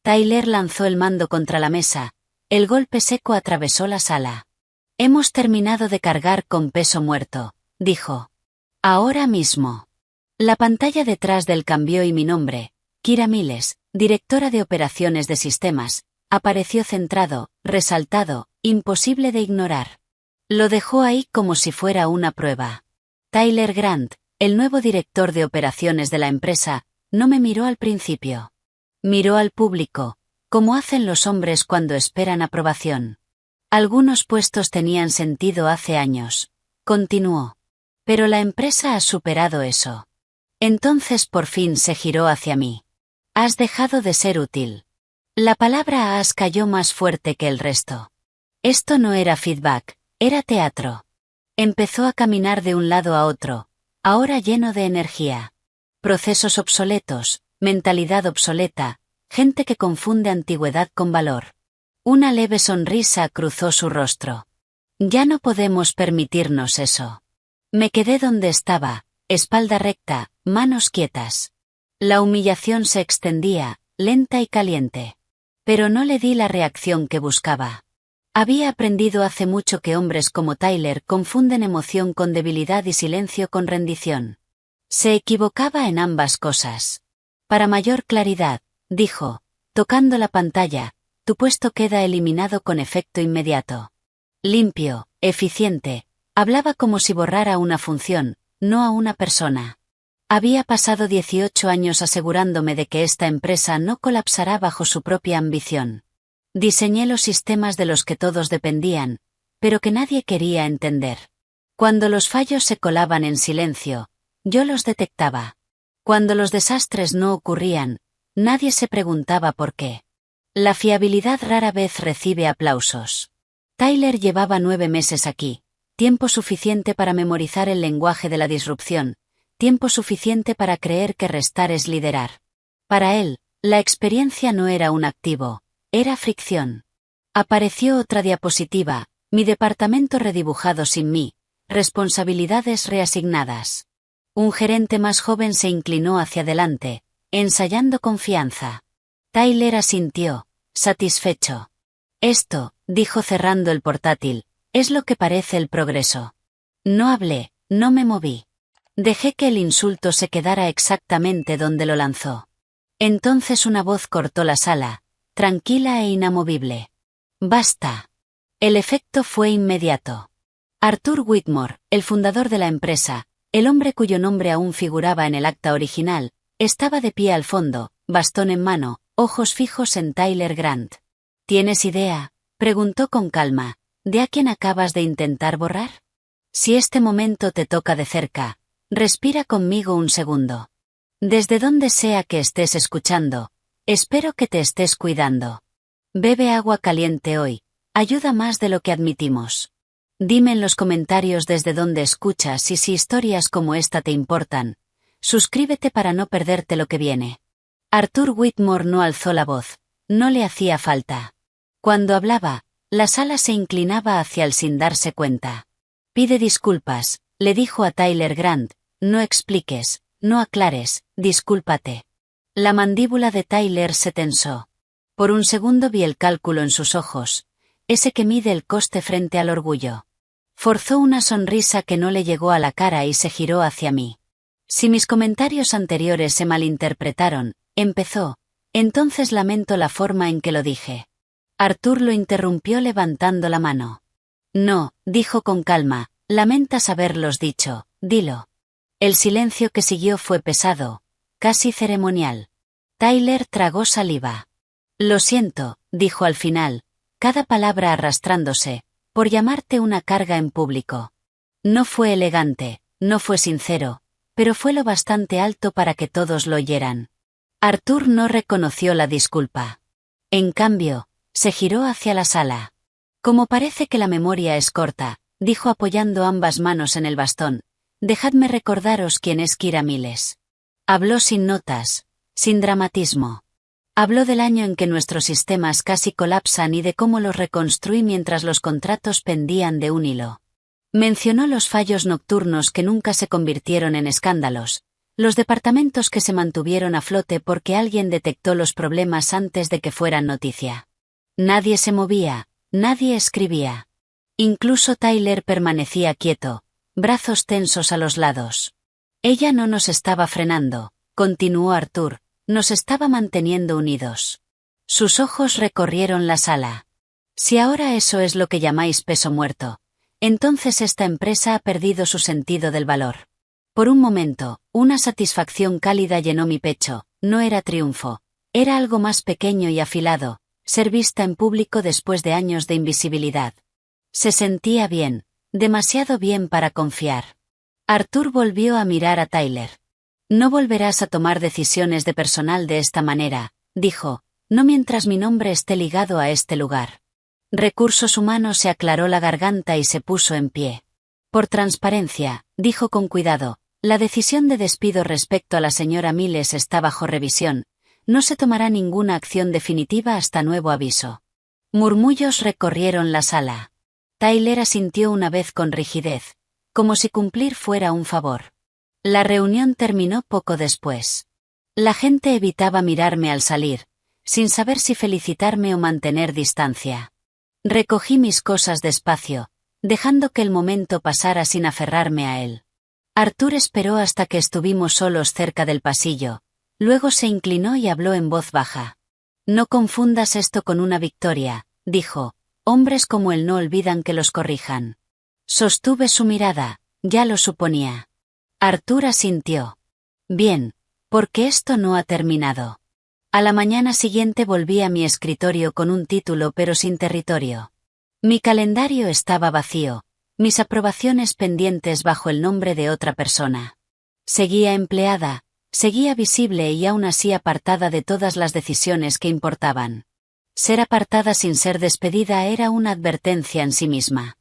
Tyler lanzó el mando contra la mesa. El golpe seco atravesó la sala. Hemos terminado de cargar con peso muerto, dijo. Ahora mismo. La pantalla detrás del cambió y mi nombre, Kira Miles, directora de operaciones de sistemas, apareció centrado, resaltado, imposible de ignorar. Lo dejó ahí como si fuera una prueba. Tyler Grant, el nuevo director de operaciones de la empresa, no me miró al principio. Miró al público, como hacen los hombres cuando esperan aprobación. Algunos puestos tenían sentido hace años. Continuó. Pero la empresa ha superado eso. Entonces por fin se giró hacia mí. Has dejado de ser útil. La palabra has cayó más fuerte que el resto. Esto no era feedback, era teatro. Empezó a caminar de un lado a otro, ahora lleno de energía. Procesos obsoletos, mentalidad obsoleta, gente que confunde antigüedad con valor. Una leve sonrisa cruzó su rostro. Ya no podemos permitirnos eso. Me quedé donde estaba, espalda recta, manos quietas. La humillación se extendía, lenta y caliente. Pero no le di la reacción que buscaba. Había aprendido hace mucho que hombres como Tyler confunden emoción con debilidad y silencio con rendición. Se equivocaba en ambas cosas. Para mayor claridad, dijo, tocando la pantalla, tu puesto queda eliminado con efecto inmediato. Limpio, eficiente, hablaba como si borrara una función, no a una persona. Había pasado 18 años asegurándome de que esta empresa no colapsará bajo su propia ambición. Diseñé los sistemas de los que todos dependían, pero que nadie quería entender. Cuando los fallos se colaban en silencio, yo los detectaba. Cuando los desastres no ocurrían, nadie se preguntaba por qué. La fiabilidad rara vez recibe aplausos. Tyler llevaba 9 meses aquí, tiempo suficiente para memorizar el lenguaje de la disrupción, tiempo suficiente para creer que restar es liderar. Para él, la experiencia no era un activo, era fricción. Apareció otra diapositiva, mi departamento redibujado sin mí, responsabilidades reasignadas. Un gerente más joven se inclinó hacia adelante, ensayando confianza. Tyler asintió, satisfecho. Esto, dijo cerrando el portátil, es lo que parece el progreso. No hablé, no me moví. Dejé que el insulto se quedara exactamente donde lo lanzó. Entonces una voz cortó la sala, tranquila e inamovible. Basta. El efecto fue inmediato. Arthur Whitmore, el fundador de la empresa, el hombre cuyo nombre aún figuraba en el acta original, estaba de pie al fondo, bastón en mano, ojos fijos en Tyler Grant. ¿Tienes idea?, preguntó con calma, ¿de a quién acabas de intentar borrar? Si este momento te toca de cerca, respira conmigo un segundo. Desde donde sea que estés escuchando, espero que te estés cuidando. Bebe agua caliente hoy, ayuda más de lo que admitimos. Dime en los comentarios desde dónde escuchas y si historias como esta te importan. Suscríbete para no perderte lo que viene. Arthur Whitmore no alzó la voz, no le hacía falta. Cuando hablaba, la sala se inclinaba hacia él sin darse cuenta. Pide disculpas, le dijo a Tyler Grant, no expliques, no aclares, discúlpate. La mandíbula de Tyler se tensó. Por un segundo vi el cálculo en sus ojos, ese que mide el coste frente al orgullo. Forzó una sonrisa que no le llegó a la cara y se giró hacia mí. Si mis comentarios anteriores se malinterpretaron, empezó, entonces lamento la forma en que lo dije. Arthur lo interrumpió levantando la mano. No, dijo con calma, lamentas haberlos dicho, dilo. El silencio que siguió fue pesado, casi ceremonial. Tyler tragó saliva. Lo siento, dijo al final, cada palabra arrastrándose, por llamarte una carga en público. No fue elegante, no fue sincero, pero fue lo bastante alto para que todos lo oyeran. Arthur no reconoció la disculpa. En cambio, se giró hacia la sala. Como parece que la memoria es corta, dijo apoyando ambas manos en el bastón, dejadme recordaros quién es Kira Miles. Habló sin notas, sin dramatismo. Habló del año en que nuestros sistemas casi colapsan y de cómo los reconstruí mientras los contratos pendían de un hilo. Mencionó los fallos nocturnos que nunca se convirtieron en escándalos, Los departamentos que se mantuvieron a flote porque alguien detectó los problemas antes de que fueran noticia. Nadie se movía, nadie escribía. Incluso Tyler permanecía quieto, brazos tensos a los lados. Ella no nos estaba frenando, continuó Arthur, nos estaba manteniendo unidos. Sus ojos recorrieron la sala. Si ahora eso es lo que llamáis peso muerto, entonces esta empresa ha perdido su sentido del valor. Por un momento, una satisfacción cálida llenó mi pecho, no era triunfo, era algo más pequeño y afilado, ser vista en público después de años de invisibilidad. Se sentía bien, demasiado bien para confiar. Arthur volvió a mirar a Tyler. No volverás a tomar decisiones de personal de esta manera, dijo, no mientras mi nombre esté ligado a este lugar. Recursos Humanos se aclaró la garganta y se puso en pie. Por transparencia, dijo con cuidado, la decisión de despido respecto a la señora Miles está bajo revisión. No se tomará ninguna acción definitiva hasta nuevo aviso. Murmullos recorrieron la sala. Tyler asintió una vez con rigidez, como si cumplir fuera un favor. La reunión terminó poco después. La gente evitaba mirarme al salir, sin saber si felicitarme o mantener distancia. Recogí mis cosas despacio, dejando que el momento pasara sin aferrarme a él. Arthur esperó hasta que estuvimos solos cerca del pasillo, luego se inclinó y habló en voz baja. No confundas esto con una victoria, dijo, hombres como él no olvidan que los corrijan. Sostuve su mirada, ya lo suponía. Arthur asintió. Bien, porque esto no ha terminado. A la mañana siguiente volví a mi escritorio con un título pero sin territorio. Mi calendario estaba vacío, mis aprobaciones pendientes bajo el nombre de otra persona. Seguía empleada, seguía visible y aún así apartada de todas las decisiones que importaban. Ser apartada sin ser despedida era una advertencia en sí misma.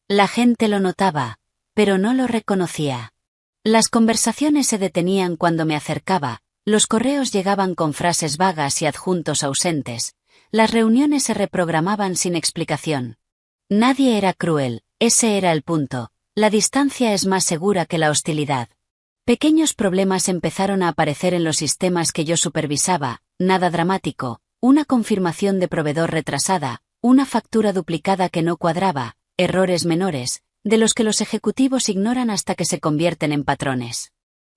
La gente lo notaba, pero no lo reconocía. Las conversaciones se detenían cuando me acercaba, los correos llegaban con frases vagas y adjuntos ausentes, las reuniones se reprogramaban sin explicación. Nadie era cruel, ese era el punto, la distancia es más segura que la hostilidad. Pequeños problemas empezaron a aparecer en los sistemas que yo supervisaba, nada dramático, una confirmación de proveedor retrasada, una factura duplicada que no cuadraba, errores menores, de los que los ejecutivos ignoran hasta que se convierten en patrones.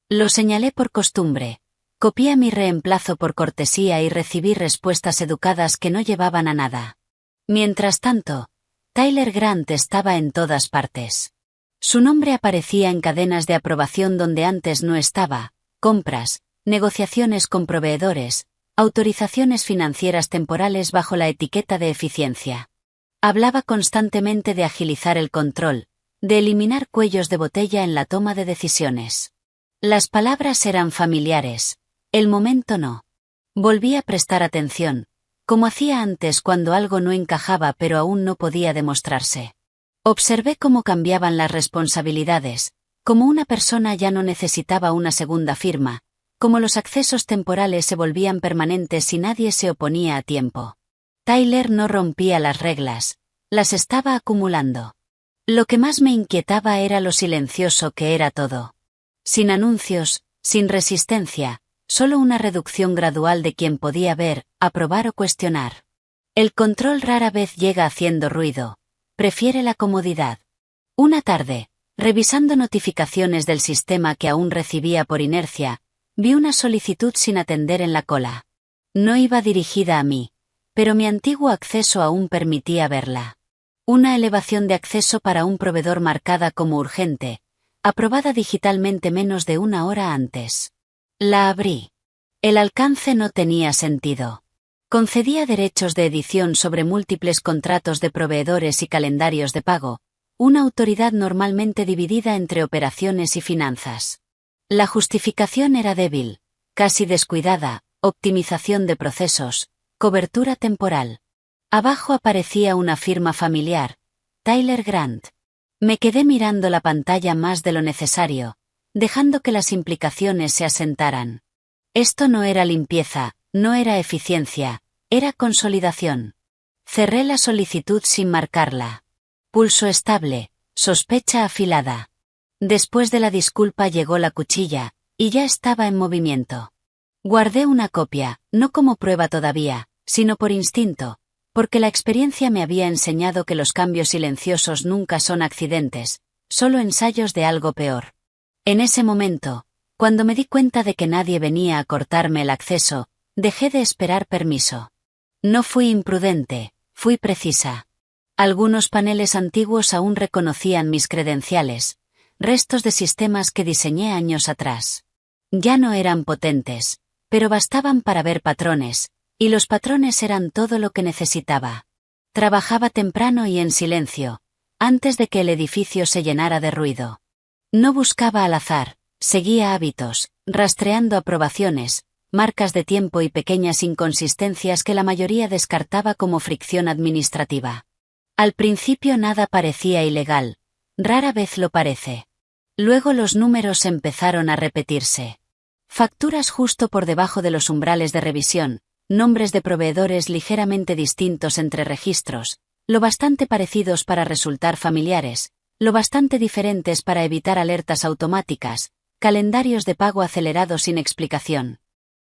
Lo señalé por costumbre, copié mi reemplazo por cortesía y recibí respuestas educadas que no llevaban a nada. Mientras tanto, Tyler Grant estaba en todas partes. Su nombre aparecía en cadenas de aprobación donde antes no estaba, compras, negociaciones con proveedores, autorizaciones financieras temporales bajo la etiqueta de eficiencia. Hablaba constantemente de agilizar el control, de eliminar cuellos de botella en la toma de decisiones. Las palabras eran familiares, el momento no. Volví a prestar atención, como hacía antes cuando algo no encajaba pero aún no podía demostrarse. Observé cómo cambiaban las responsabilidades, como una persona ya no necesitaba una segunda firma, como los accesos temporales se volvían permanentes y nadie se oponía a tiempo. Tyler no rompía las reglas, las estaba acumulando. Lo que más me inquietaba era lo silencioso que era todo. Sin anuncios, sin resistencia, solo una reducción gradual de quien podía ver, aprobar o cuestionar. El control rara vez llega haciendo ruido, prefiere la comodidad. Una tarde, revisando notificaciones del sistema que aún recibía por inercia, vi una solicitud sin atender en la cola. No iba dirigida a mí, pero mi antiguo acceso aún permitía verla. Una elevación de acceso para un proveedor marcada como urgente, aprobada digitalmente menos de una hora antes. La abrí. El alcance no tenía sentido. Concedía derechos de edición sobre múltiples contratos de proveedores y calendarios de pago, una autoridad normalmente dividida entre operaciones y finanzas. La justificación era débil, casi descuidada, optimización de procesos, cobertura temporal. Abajo aparecía una firma familiar, Tyler Grant. Me quedé mirando la pantalla más de lo necesario, dejando que las implicaciones se asentaran. Esto no era limpieza, no era eficiencia, era consolidación. Cerré la solicitud sin marcarla. Pulso estable, sospecha afilada. Después de la disculpa llegó la cuchilla, y ya estaba en movimiento. Guardé una copia, no como prueba todavía, sino por instinto, porque la experiencia me había enseñado que los cambios silenciosos nunca son accidentes, solo ensayos de algo peor. En ese momento, cuando me di cuenta de que nadie venía a cortarme el acceso, dejé de esperar permiso. No fui imprudente, fui precisa. Algunos paneles antiguos aún reconocían mis credenciales, restos de sistemas que diseñé años atrás. Ya no eran potentes, pero bastaban para ver patrones, y los patrones eran todo lo que necesitaba. Trabajaba temprano y en silencio, antes de que el edificio se llenara de ruido. No buscaba al azar, seguía hábitos, rastreando aprobaciones, marcas de tiempo y pequeñas inconsistencias que la mayoría descartaba como fricción administrativa. Al principio nada parecía ilegal, rara vez lo parece. Luego los números empezaron a repetirse. Facturas justo por debajo de los umbrales de revisión, nombres de proveedores ligeramente distintos entre registros, lo bastante parecidos para resultar familiares, lo bastante diferentes para evitar alertas automáticas, calendarios de pago acelerados sin explicación.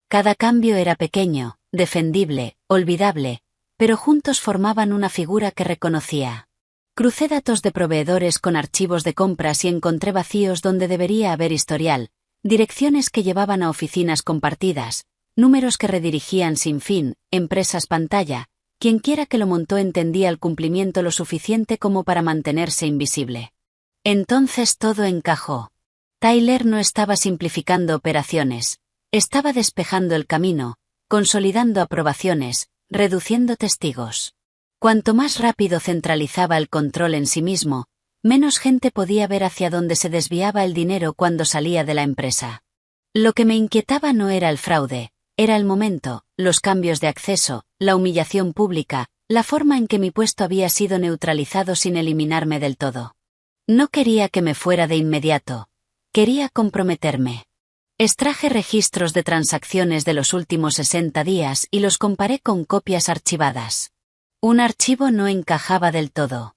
Cada cambio era pequeño, defendible, olvidable, pero juntos formaban una figura que reconocía. Crucé datos de proveedores con archivos de compras y encontré vacíos donde debería haber historial, direcciones que llevaban a oficinas compartidas, números que redirigían sin fin, empresas pantalla. Quienquiera que lo montó entendía el cumplimiento lo suficiente como para mantenerse invisible. Entonces todo encajó. Tyler no estaba simplificando operaciones, estaba despejando el camino, consolidando aprobaciones, reduciendo testigos. Cuanto más rápido centralizaba el control en sí mismo, menos gente podía ver hacia dónde se desviaba el dinero cuando salía de la empresa. Lo que me inquietaba no era el fraude, era el momento, los cambios de acceso, la humillación pública, la forma en que mi puesto había sido neutralizado sin eliminarme del todo. No quería que me fuera de inmediato. Quería comprometerme. Extraje registros de transacciones de los últimos 60 días y los comparé con copias archivadas. Un archivo no encajaba del todo.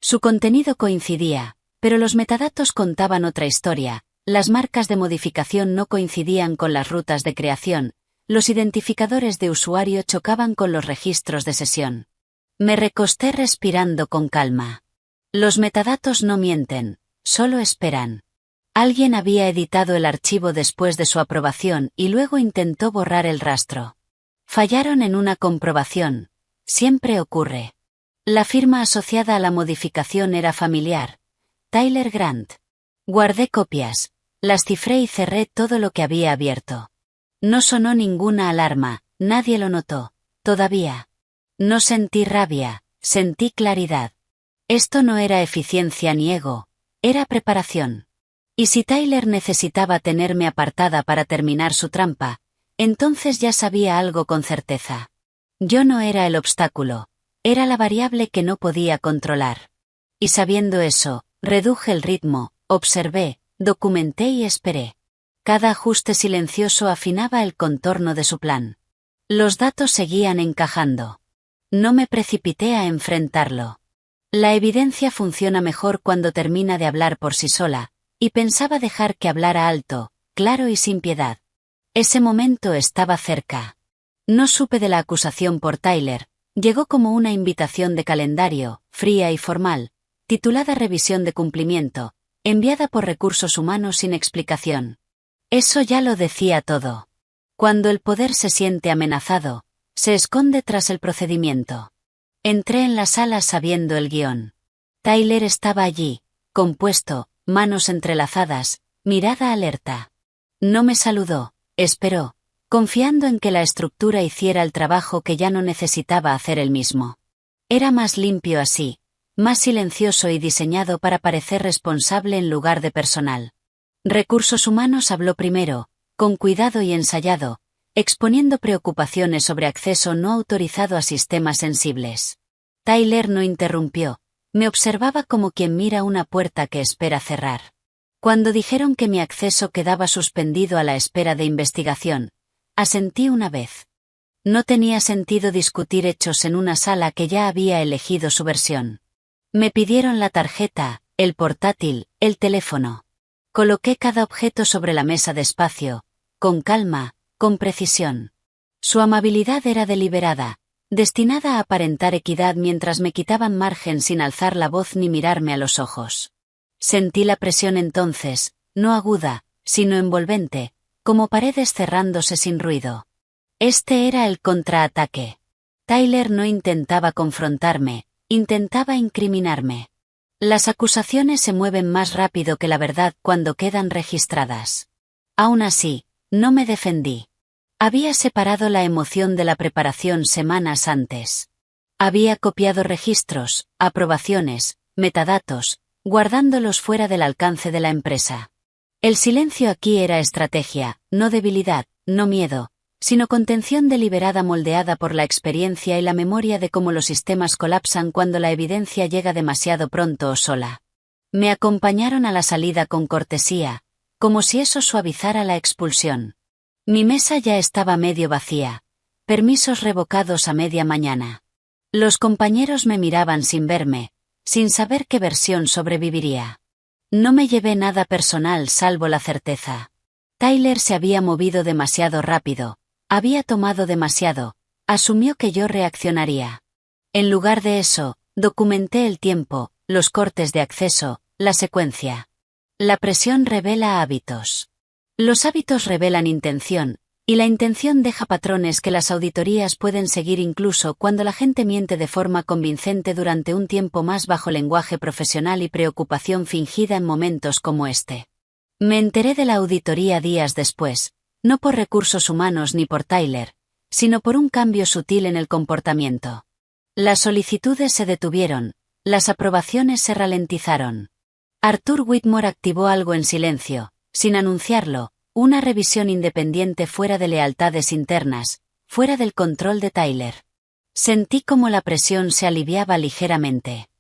Su contenido coincidía, pero los metadatos contaban otra historia, las marcas de modificación no coincidían con las rutas de creación, los identificadores de usuario chocaban con los registros de sesión. Me recosté respirando con calma. Los metadatos no mienten, solo esperan. Alguien había editado el archivo después de su aprobación y luego intentó borrar el rastro. Fallaron en una comprobación. Siempre ocurre. La firma asociada a la modificación era familiar. Tyler Grant. Guardé copias, las cifré y cerré todo lo que había abierto. No sonó ninguna alarma, nadie lo notó, todavía. No sentí rabia, sentí claridad. Esto no era eficiencia ni ego, era preparación. Y si Tyler necesitaba tenerme apartada para terminar su trampa, entonces ya sabía algo con certeza. Yo no era el obstáculo, era la variable que no podía controlar. Y sabiendo eso, reduje el ritmo, observé, documenté y esperé. Cada ajuste silencioso afinaba el contorno de su plan. Los datos seguían encajando. No me precipité a enfrentarlo. La evidencia funciona mejor cuando termina de hablar por sí sola, y pensaba dejar que hablara alto, claro y sin piedad. Ese momento estaba cerca. No supe de la acusación por Tyler, llegó como una invitación de calendario, fría y formal, titulada Revisión de Cumplimiento, enviada por Recursos Humanos sin explicación. Eso ya lo decía todo. Cuando el poder se siente amenazado, se esconde tras el procedimiento. Entré en la sala sabiendo el guión. Tyler estaba allí, compuesto, manos entrelazadas, mirada alerta. No me saludó, esperó, confiando en que la estructura hiciera el trabajo que ya no necesitaba hacer él mismo. Era más limpio así, más silencioso y diseñado para parecer responsable en lugar de personal. Recursos Humanos habló primero, con cuidado y ensayado, exponiendo preocupaciones sobre acceso no autorizado a sistemas sensibles. Tyler no interrumpió, me observaba como quien mira una puerta que espera cerrar. Cuando dijeron que mi acceso quedaba suspendido a la espera de investigación, asentí una vez. No tenía sentido discutir hechos en una sala que ya había elegido su versión. Me pidieron la tarjeta, el portátil, el teléfono. Coloqué cada objeto sobre la mesa despacio, con calma, con precisión. Su amabilidad era deliberada, destinada a aparentar equidad mientras me quitaban margen sin alzar la voz ni mirarme a los ojos. Sentí la presión entonces, no aguda, sino envolvente, como paredes cerrándose sin ruido. Este era el contraataque. Tyler no intentaba confrontarme, intentaba incriminarme. Las acusaciones se mueven más rápido que la verdad cuando quedan registradas. Aún así, no me defendí. Había separado la emoción de la preparación semanas antes. Había copiado registros, aprobaciones, metadatos, guardándolos fuera del alcance de la empresa. El silencio aquí era estrategia, no debilidad, no miedo, sino contención deliberada moldeada por la experiencia y la memoria de cómo los sistemas colapsan cuando la evidencia llega demasiado pronto o sola. Me acompañaron a la salida con cortesía, como si eso suavizara la expulsión. Mi mesa ya estaba medio vacía, permisos revocados a media mañana. Los compañeros me miraban sin verme, sin saber qué versión sobreviviría. No me llevé nada personal salvo la certeza. Tyler se había movido demasiado rápido, había tomado demasiado, asumió que yo reaccionaría. En lugar de eso, documenté el tiempo, los cortes de acceso, la secuencia. La presión revela hábitos. Los hábitos revelan intención, y la intención deja patrones que las auditorías pueden seguir incluso cuando la gente miente de forma convincente durante un tiempo más bajo lenguaje profesional y preocupación fingida en momentos como este. Me enteré de la auditoría días después, no por recursos humanos ni por Tyler, sino por un cambio sutil en el comportamiento. Las solicitudes se detuvieron, las aprobaciones se ralentizaron. Arthur Whitmore activó algo en silencio, sin anunciarlo, una revisión independiente fuera de lealtades internas, fuera del control de Tyler. Sentí como la presión se aliviaba ligeramente.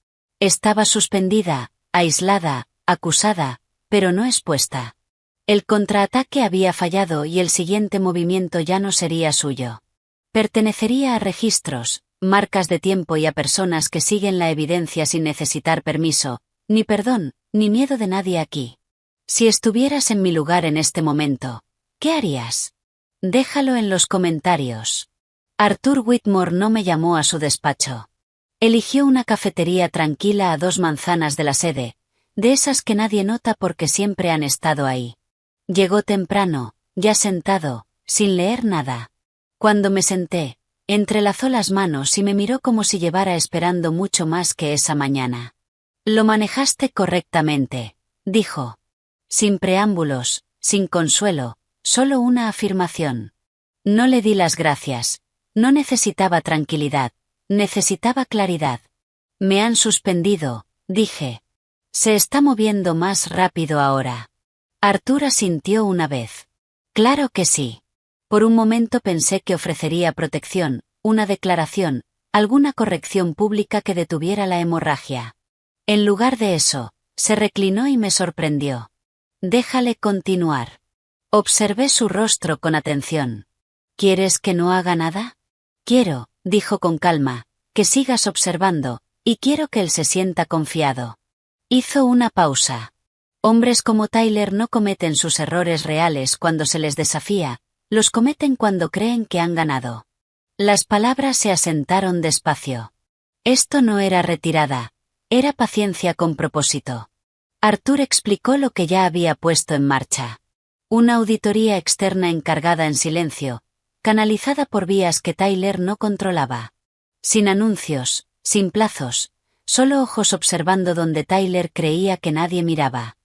Estaba suspendida, aislada, acusada, pero no expuesta. El contraataque había fallado y el siguiente movimiento ya no sería suyo. Pertenecería a registros, marcas de tiempo y a personas que siguen la evidencia sin necesitar permiso, ni perdón, ni miedo de nadie aquí. Si estuvieras en mi lugar en este momento, ¿qué harías? Déjalo en los comentarios. Arthur Whitmore no me llamó a su despacho. Eligió una cafetería tranquila a 2 manzanas de la sede, de esas que nadie nota porque siempre han estado ahí. Llegó temprano, ya sentado, sin leer nada. Cuando me senté, entrelazó las manos y me miró como si llevara esperando mucho más que esa mañana. Lo manejaste correctamente, dijo. Sin preámbulos, sin consuelo, solo una afirmación. No le di las gracias. No necesitaba tranquilidad, necesitaba claridad. Me han suspendido, dije. Se está moviendo más rápido ahora. Arthur asintió una vez. Claro que sí. Por un momento pensé que ofrecería protección, una declaración, alguna corrección pública que detuviera la hemorragia. En lugar de eso, se reclinó y me sorprendió. Déjale continuar. Observé su rostro con atención. ¿Quieres que no haga nada? Quiero, dijo con calma, que sigas observando, y quiero que él se sienta confiado. Hizo una pausa. Hombres como Tyler no cometen sus errores reales cuando se les desafía, los cometen cuando creen que han ganado. Las palabras se asentaron despacio. Esto no era retirada, era paciencia con propósito. Arthur explicó lo que ya había puesto en marcha. Una auditoría externa encargada en silencio, canalizada por vías que Tyler no controlaba. Sin anuncios, sin plazos, solo ojos observando donde Tyler creía que nadie miraba.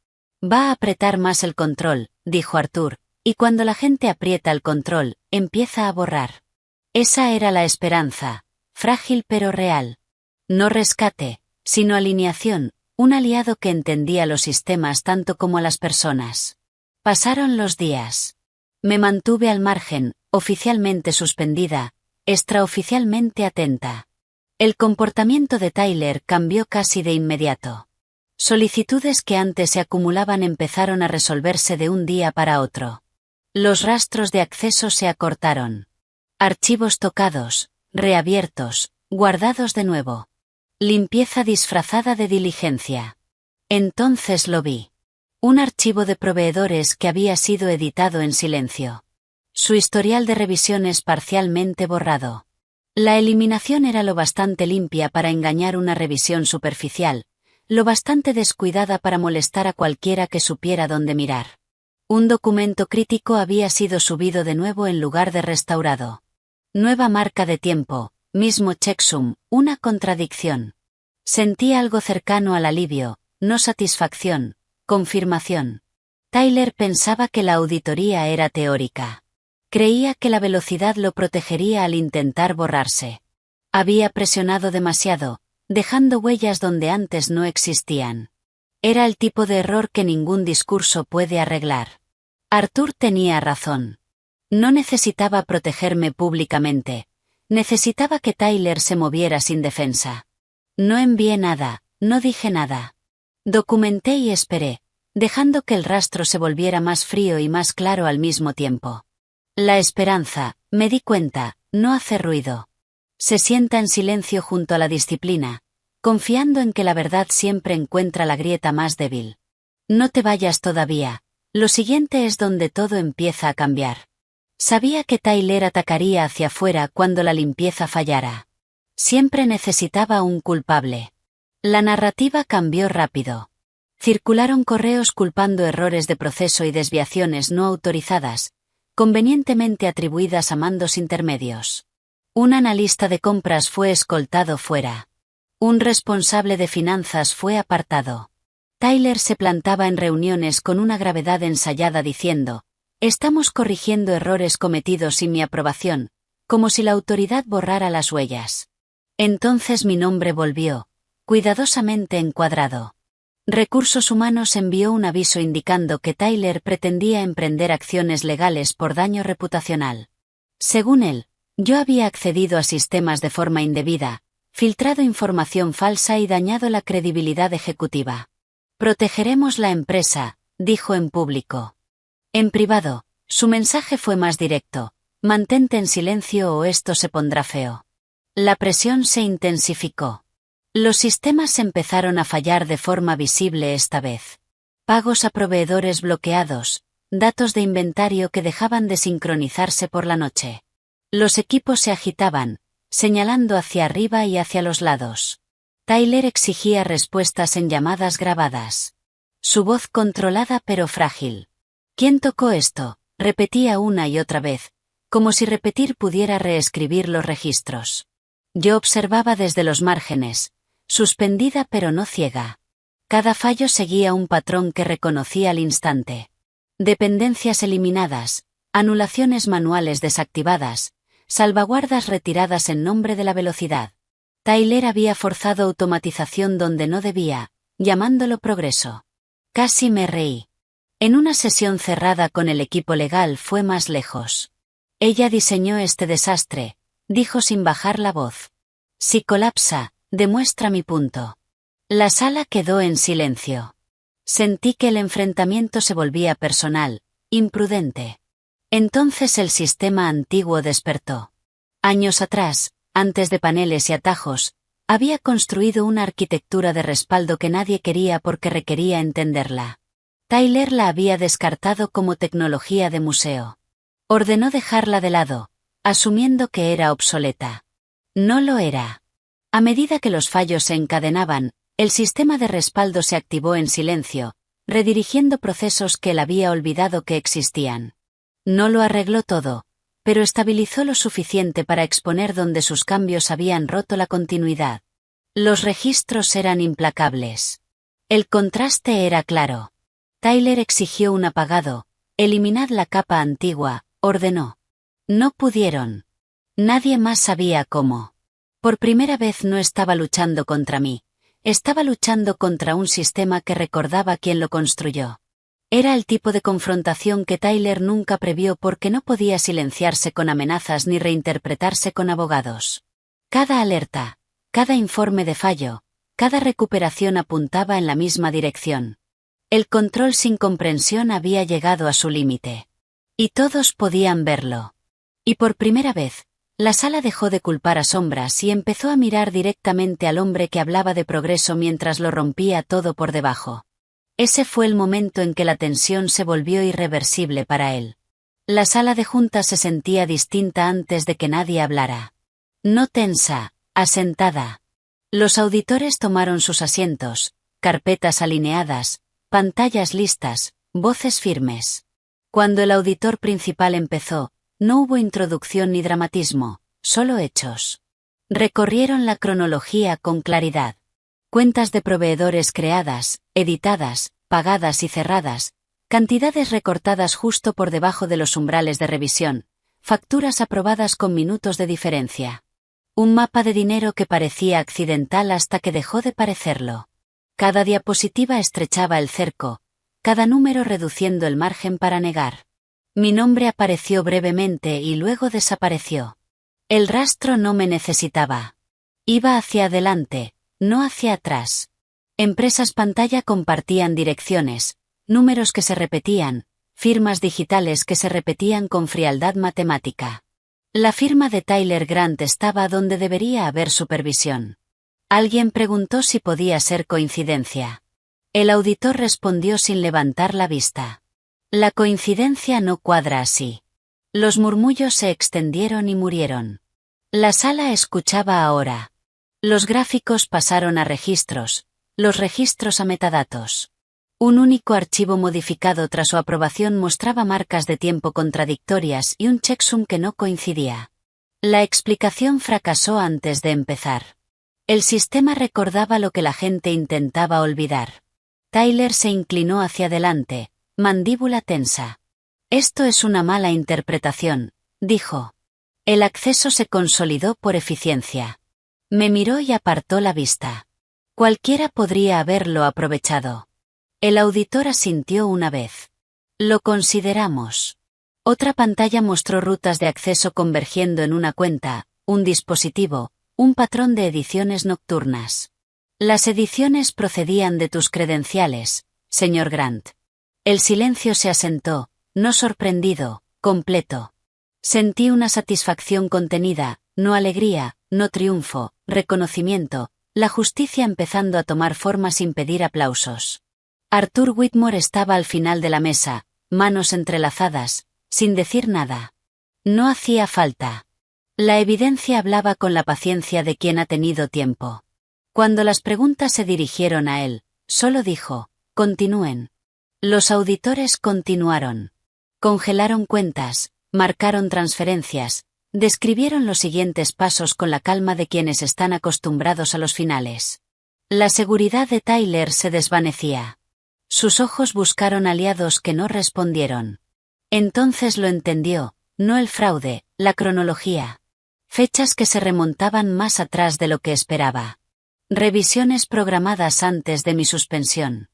Va a apretar más el control, dijo Arthur, y cuando la gente aprieta el control, empieza a borrar. Esa era la esperanza, frágil pero real. No rescate, sino alineación, un aliado que entendía los sistemas tanto como a las personas. Pasaron los días. Me mantuve al margen, oficialmente suspendida, extraoficialmente atenta. El comportamiento de Tyler cambió casi de inmediato. Solicitudes que antes se acumulaban empezaron a resolverse de un día para otro. Los rastros de acceso se acortaron. Archivos tocados, reabiertos, guardados de nuevo. Limpieza disfrazada de diligencia. Entonces lo vi. Un archivo de proveedores que había sido editado en silencio. Su historial de revisiones parcialmente borrado. La eliminación era lo bastante limpia para engañar una revisión superficial, lo bastante descuidada para molestar a cualquiera que supiera dónde mirar. Un documento crítico había sido subido de nuevo en lugar de restaurado. Nueva marca de tiempo, mismo checksum, una contradicción. Sentí algo cercano al alivio, no satisfacción, confirmación. Tyler pensaba que la auditoría era teórica. Creía que la velocidad lo protegería al intentar borrarse. Había presionado demasiado, dejando huellas donde antes no existían. Era el tipo de error que ningún discurso puede arreglar. Arthur tenía razón. No necesitaba protegerme públicamente. Necesitaba que Tyler se moviera sin defensa. No envié nada, no dije nada. Documenté y esperé, dejando que el rastro se volviera más frío y más claro al mismo tiempo. La esperanza, me di cuenta, no hace ruido. Se sienta en silencio junto a la disciplina, confiando en que la verdad siempre encuentra la grieta más débil. No te vayas todavía, lo siguiente es donde todo empieza a cambiar. Sabía que Tyler atacaría hacia afuera cuando la limpieza fallara. Siempre necesitaba un culpable. La narrativa cambió rápido. Circularon correos culpando errores de proceso y desviaciones no autorizadas, convenientemente atribuidas a mandos intermedios. Un analista de compras fue escoltado fuera. Un responsable de finanzas fue apartado. Tyler se plantaba en reuniones con una gravedad ensayada diciendo, «Estamos corrigiendo errores cometidos sin mi aprobación», como si la autoridad borrara las huellas. Entonces mi nombre volvió, cuidadosamente encuadrado. Recursos Humanos envió un aviso indicando que Tyler pretendía emprender acciones legales por daño reputacional. Según él, yo había accedido a sistemas de forma indebida, filtrado información falsa y dañado la credibilidad ejecutiva. Protegeremos la empresa, dijo en público. En privado, su mensaje fue más directo, mantente en silencio o esto se pondrá feo. La presión se intensificó. Los sistemas empezaron a fallar de forma visible esta vez. Pagos a proveedores bloqueados, datos de inventario que dejaban de sincronizarse por la noche. Los equipos se agitaban, señalando hacia arriba y hacia los lados. Tyler exigía respuestas en llamadas grabadas. Su voz controlada pero frágil. ¿Quién tocó esto?, repetía una y otra vez, como si repetir pudiera reescribir los registros. Yo observaba desde los márgenes, suspendida pero no ciega. Cada fallo seguía un patrón que reconocí al instante. Dependencias eliminadas, anulaciones manuales desactivadas, salvaguardas retiradas en nombre de la velocidad. Tyler había forzado automatización donde no debía, llamándolo progreso. Casi me reí. En una sesión cerrada con el equipo legal fue más lejos. Ella diseñó este desastre, dijo sin bajar la voz. Si colapsa, demuestra mi punto. La sala quedó en silencio. Sentí que el enfrentamiento se volvía personal, imprudente. Entonces el sistema antiguo despertó. Años atrás, antes de paneles y atajos, había construido una arquitectura de respaldo que nadie quería porque requería entenderla. Tyler la había descartado como tecnología de museo. Ordenó dejarla de lado, asumiendo que era obsoleta. No lo era. A medida que los fallos se encadenaban, el sistema de respaldo se activó en silencio, redirigiendo procesos que él había olvidado que existían. No lo arregló todo, pero estabilizó lo suficiente para exponer donde sus cambios habían roto la continuidad. Los registros eran implacables. El contraste era claro. Tyler exigió un apagado, eliminad la capa antigua, ordenó. No pudieron. Nadie más sabía cómo. Por primera vez no estaba luchando contra mí. Estaba luchando contra un sistema que recordaba quién lo construyó. Era el tipo de confrontación que Tyler nunca previó porque no podía silenciarse con amenazas ni reinterpretarse con abogados. Cada alerta, cada informe de fallo, cada recuperación apuntaba en la misma dirección. El control sin comprensión había llegado a su límite. Y todos podían verlo. Y por primera vez, la sala dejó de culpar a sombras y empezó a mirar directamente al hombre que hablaba de progreso mientras lo rompía todo por debajo. Ese fue el momento en que la tensión se volvió irreversible para él. La sala de juntas se sentía distinta antes de que nadie hablara. No tensa, asentada. Los auditores tomaron sus asientos, carpetas alineadas, pantallas listas, voces firmes. Cuando el auditor principal empezó, no hubo introducción ni dramatismo, solo hechos. Recorrieron la cronología con claridad. Cuentas de proveedores creadas, editadas, pagadas y cerradas, cantidades recortadas justo por debajo de los umbrales de revisión, facturas aprobadas con minutos de diferencia. Un mapa de dinero que parecía accidental hasta que dejó de parecerlo. Cada diapositiva estrechaba el cerco, cada número reduciendo el margen para negar. Mi nombre apareció brevemente y luego desapareció. El rastro no me necesitaba. Iba hacia adelante, no hacia atrás. Empresas pantalla compartían direcciones, números que se repetían, firmas digitales que se repetían con frialdad matemática. La firma de Tyler Grant estaba donde debería haber supervisión. Alguien preguntó si podía ser coincidencia. El auditor respondió sin levantar la vista. La coincidencia no cuadra así. Los murmullos se extendieron y murieron. La sala escuchaba ahora. Los gráficos pasaron a registros, los registros a metadatos. Un único archivo modificado tras su aprobación mostraba marcas de tiempo contradictorias y un checksum que no coincidía. La explicación fracasó antes de empezar. El sistema recordaba lo que la gente intentaba olvidar. Tyler se inclinó hacia adelante, mandíbula tensa. Esto es una mala interpretación, dijo. El acceso se consolidó por eficiencia. Me miró y apartó la vista. Cualquiera podría haberlo aprovechado. El auditor asintió una vez. Lo consideramos. Otra pantalla mostró rutas de acceso convergiendo en una cuenta, un dispositivo, un patrón de ediciones nocturnas. Las ediciones procedían de tus credenciales, señor Grant. El silencio se asentó, no sorprendido, completo. Sentí una satisfacción contenida, no alegría, no triunfo, reconocimiento, la justicia empezando a tomar forma sin pedir aplausos. Arthur Whitmore estaba al final de la mesa, manos entrelazadas, sin decir nada. No hacía falta. La evidencia hablaba con la paciencia de quien ha tenido tiempo. Cuando las preguntas se dirigieron a él, solo dijo, continúen. Los auditores continuaron. Congelaron cuentas, marcaron transferencias, describieron los siguientes pasos con la calma de quienes están acostumbrados a los finales. La seguridad de Tyler se desvanecía. Sus ojos buscaron aliados que no respondieron. Entonces lo entendió, no el fraude, la cronología. Fechas que se remontaban más atrás de lo que esperaba. Revisiones programadas antes de mi suspensión.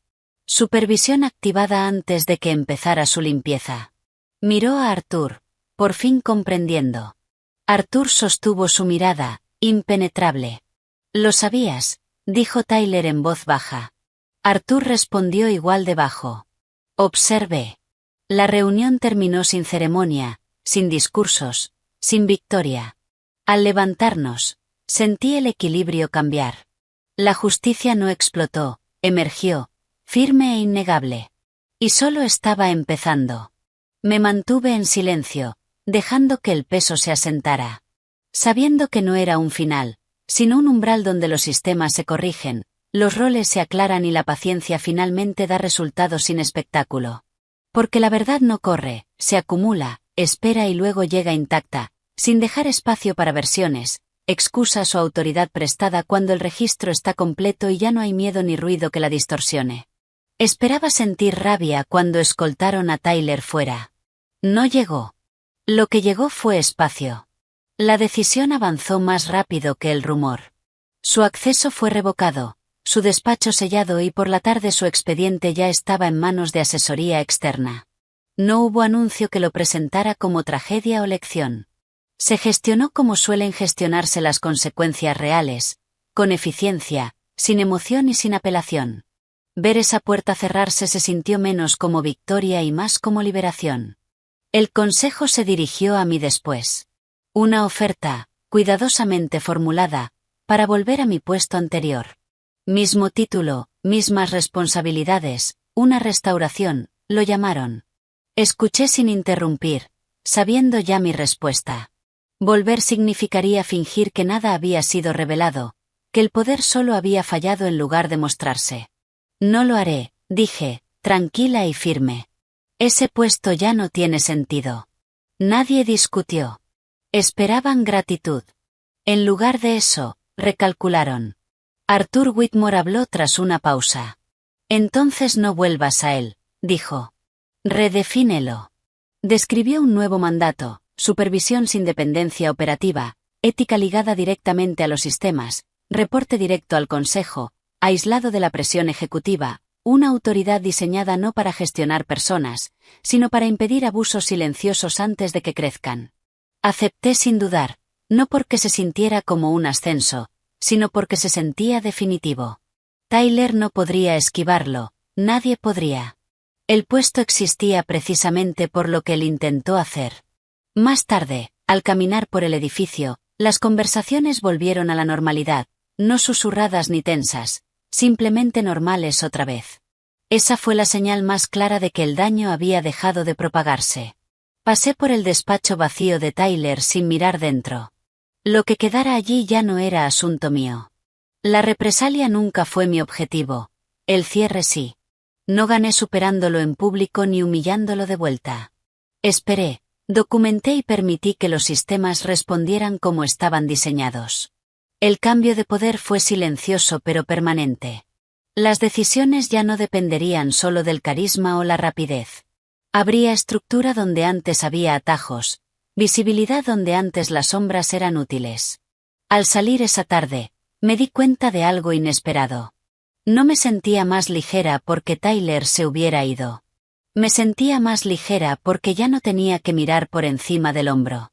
Supervisión activada antes de que empezara su limpieza. Miró a Arthur, por fin comprendiendo. Arthur sostuvo su mirada, impenetrable. «Lo sabías», dijo Tyler en voz baja. Arthur respondió igual de bajo. Observé. La reunión terminó sin ceremonia, sin discursos, sin victoria. Al levantarnos, sentí el equilibrio cambiar. La justicia no explotó, emergió, firme e innegable. Y solo estaba empezando. Me mantuve en silencio, dejando que el peso se asentara. Sabiendo que no era un final, sino un umbral donde los sistemas se corrigen, los roles se aclaran y la paciencia finalmente da resultados sin espectáculo. Porque la verdad no corre, se acumula, espera y luego llega intacta, sin dejar espacio para versiones, excusas o autoridad prestada cuando el registro está completo y ya no hay miedo ni ruido que la distorsione. Esperaba sentir rabia cuando escoltaron a Tyler fuera. No llegó. Lo que llegó fue espacio. La decisión avanzó más rápido que el rumor. Su acceso fue revocado, su despacho sellado y por la tarde su expediente ya estaba en manos de asesoría externa. No hubo anuncio que lo presentara como tragedia o lección. Se gestionó como suelen gestionarse las consecuencias reales, con eficiencia, sin emoción y sin apelación. Ver esa puerta cerrarse se sintió menos como victoria y más como liberación. El consejo se dirigió a mí después. Una oferta, cuidadosamente formulada, para volver a mi puesto anterior. Mismo título, mismas responsabilidades, Una restauración, lo llamaron. Escuché sin interrumpir, sabiendo ya mi respuesta. Volver significaría fingir que nada había sido revelado, que el poder solo había fallado en lugar de mostrarse. No lo haré, dije, tranquila y firme. Ese puesto ya no tiene sentido. Nadie discutió. Esperaban gratitud. En lugar de eso, recalcularon. Arthur Whitmore habló tras una pausa. Entonces no vuelvas a él, dijo. Redefínelo. Describió un nuevo mandato, supervisión sin dependencia operativa, ética ligada directamente a los sistemas, reporte directo al Consejo, aislado de la presión ejecutiva, una autoridad diseñada no para gestionar personas, sino para impedir abusos silenciosos antes de que crezcan. Acepté sin dudar, no porque se sintiera como un ascenso, sino porque se sentía definitivo. Tyler no podría esquivarlo, nadie podría. El puesto existía precisamente por lo que él intentó hacer. Más tarde, al caminar por el edificio, las conversaciones volvieron a la normalidad, no susurradas ni tensas, simplemente normales otra vez. Esa fue la señal más clara de que el daño había dejado de propagarse. Pasé por el despacho vacío de Tyler sin mirar dentro. Lo que quedara allí ya no era asunto mío. La represalia nunca fue mi objetivo, el cierre sí. No gané superándolo en público ni humillándolo de vuelta. Esperé, documenté y permití que los sistemas respondieran como estaban diseñados. El cambio de poder fue silencioso pero permanente. Las decisiones ya no dependerían solo del carisma o la rapidez. Habría estructura donde antes había atajos, visibilidad donde antes las sombras eran útiles. Al salir esa tarde, me di cuenta de algo inesperado. No me sentía más ligera porque Tyler se hubiera ido. Me sentía más ligera porque ya no tenía que mirar por encima del hombro.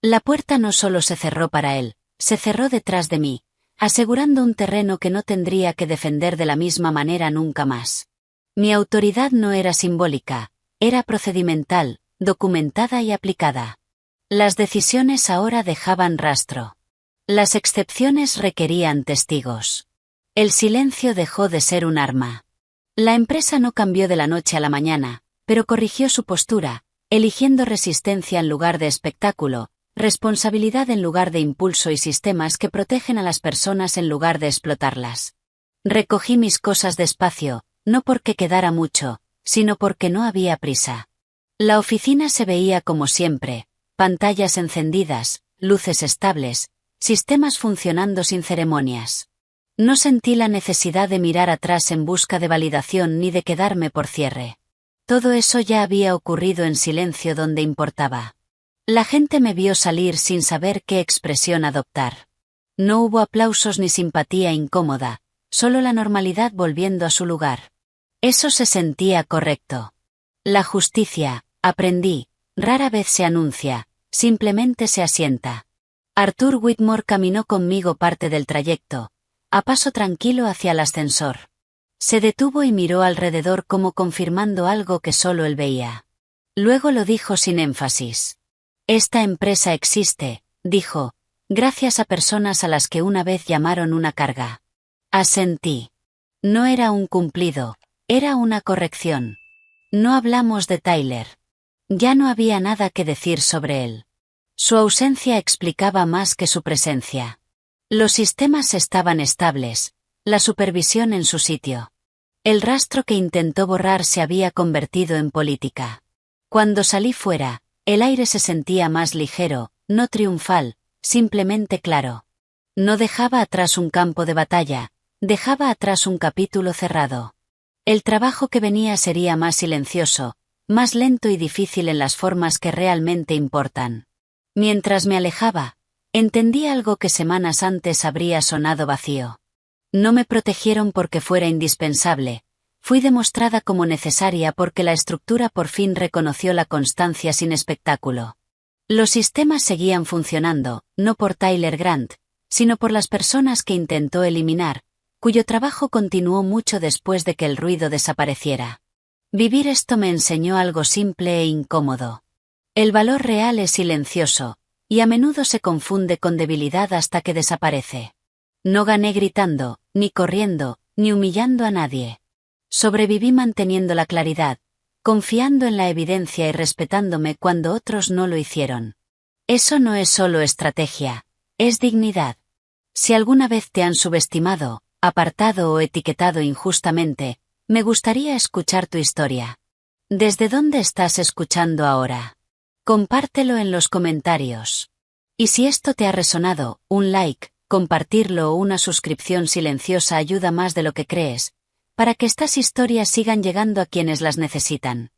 La puerta no solo se cerró para él, se cerró detrás de mí, asegurando un terreno que no tendría que defender de la misma manera nunca más. Mi autoridad no era simbólica, era procedimental, documentada y aplicada. Las decisiones ahora dejaban rastro. Las excepciones requerían testigos. El silencio dejó de ser un arma. La empresa no cambió de la noche a la mañana, pero corrigió su postura, eligiendo resistencia en lugar de espectáculo, responsabilidad en lugar de impulso y sistemas que protegen a las personas en lugar de explotarlas. Recogí mis cosas despacio, no porque quedara mucho, sino porque no había prisa. La oficina se veía como siempre, pantallas encendidas, luces estables, sistemas funcionando sin ceremonias. No sentí la necesidad de mirar atrás en busca de validación ni de quedarme por cierre. Todo eso ya había ocurrido en silencio donde importaba. La gente me vio salir sin saber qué expresión adoptar. No hubo aplausos ni simpatía incómoda, solo la normalidad volviendo a su lugar. Eso se sentía correcto. La justicia, aprendí, rara vez se anuncia, simplemente se asienta. Arthur Whitmore caminó conmigo parte del trayecto, a paso tranquilo hacia el ascensor. Se detuvo y miró alrededor como confirmando algo que solo él veía. Luego lo dijo sin énfasis. Esta empresa existe, dijo, gracias a personas a las que una vez llamaron una carga. Asentí. No era un cumplido, era una corrección. No hablamos de Tyler. Ya no había nada que decir sobre él. Su ausencia explicaba más que su presencia. Los sistemas estaban estables, la supervisión en su sitio. El rastro que intentó borrar se había convertido en política. Cuando salí fuera, el aire se sentía más ligero, no triunfal, simplemente claro. No dejaba atrás un campo de batalla, dejaba atrás un capítulo cerrado. El trabajo que venía sería más silencioso, más lento y difícil en las formas que realmente importan. Mientras me alejaba, entendí algo que semanas antes habría sonado vacío. No me protegieron porque fuera indispensable, fui demostrada como necesaria porque la estructura por fin reconoció la constancia sin espectáculo. Los sistemas seguían funcionando, no por Tyler Grant, sino por las personas que intentó eliminar, cuyo trabajo continuó mucho después de que el ruido desapareciera. Vivir esto me enseñó algo simple e incómodo. El valor real es silencioso, y a menudo se confunde con debilidad hasta que desaparece. No gané gritando, ni corriendo, ni humillando a nadie. Sobreviví manteniendo la claridad, confiando en la evidencia y respetándome cuando otros no lo hicieron. Eso no es solo estrategia, es dignidad. Si alguna vez te han subestimado, apartado o etiquetado injustamente, me gustaría escuchar tu historia. ¿Desde dónde estás escuchando ahora? Compártelo en los comentarios. Y si esto te ha resonado, un like, compartirlo o una suscripción silenciosa ayuda más de lo que crees, para que estas historias sigan llegando a quienes las necesitan.